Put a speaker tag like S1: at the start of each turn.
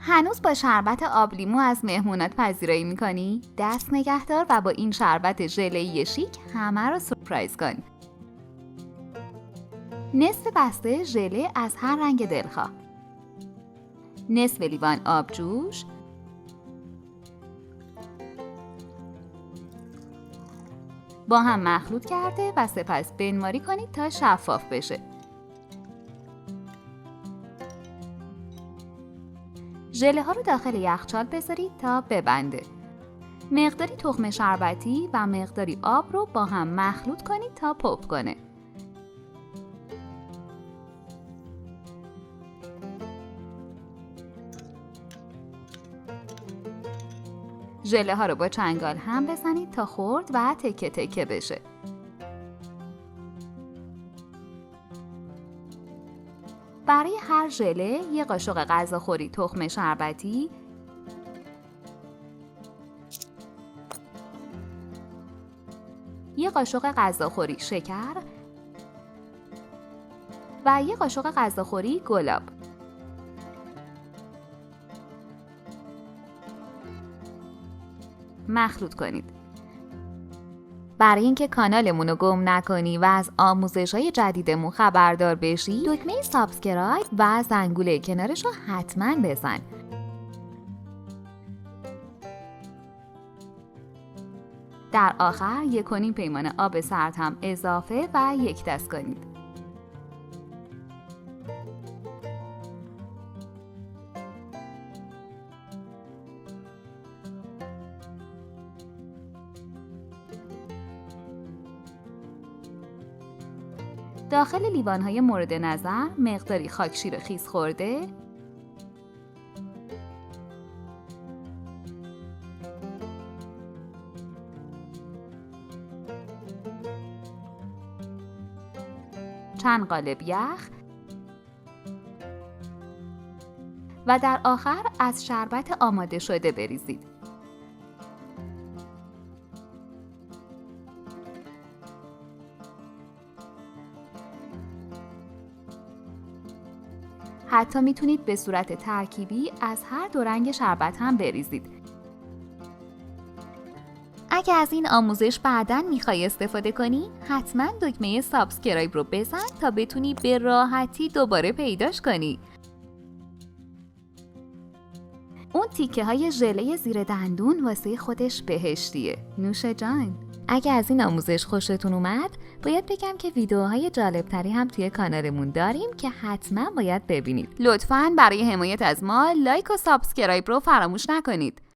S1: هنوز با شربت آب لیمو از مهمونات پذیرایی میکنی؟ دست نگهدار و با این شربت ژله‌ای شیک همه رو سورپرایز کن. نصف بسته ژله از هر رنگ دلخواه، نصف لیوان آبجوش، با هم مخلوط کرده و سپس بنماری کنید تا شفاف بشه. ژله ها رو داخل یخچال بذارید تا ببنده. مقداری تخم شربتی و مقداری آب رو با هم مخلوط کنید تا پف کنه. ژله ها رو با چنگال هم بزنید تا خرد و تکه تکه بشه. برای هر ژله یک قاشق غذاخوری تخم شربتی، یک قاشق غذاخوری شکر و یک قاشق غذاخوری گلاب. مخلوط کنید. برای اینکه کانالمون رو گم نکنی و از آموزش‌های جدیدمون خبردار بشی، دکمه سابسکرایب و زنگوله کنارش رو حتما بزن. در آخر 1.5 پیمانه آب سرد هم اضافه و یک دست کنید. داخل لیوان‌های مورد نظر مقداری خاکشیر خیس خورده، چند قالب یخ و در آخر از شربت آماده شده بریزید. حتی میتونید به صورت ترکیبی از هر دو رنگ شربت هم بریزید. اگه از این آموزش بعداً میخوای استفاده کنی، حتما دکمه سابسکرایب رو بزن تا بتونی به راحتی دوباره پیداش کنی. اون تیکه های ژله زیر دندون واسه خودش بهشتیه. نوش جان. اگه از این آموزش خوشتون اومد، باید بگم که ویدیوهای جالبتری هم توی کانالمون داریم که حتما باید ببینید. لطفاً برای حمایت از ما لایک و سابسکرایب رو فراموش نکنید.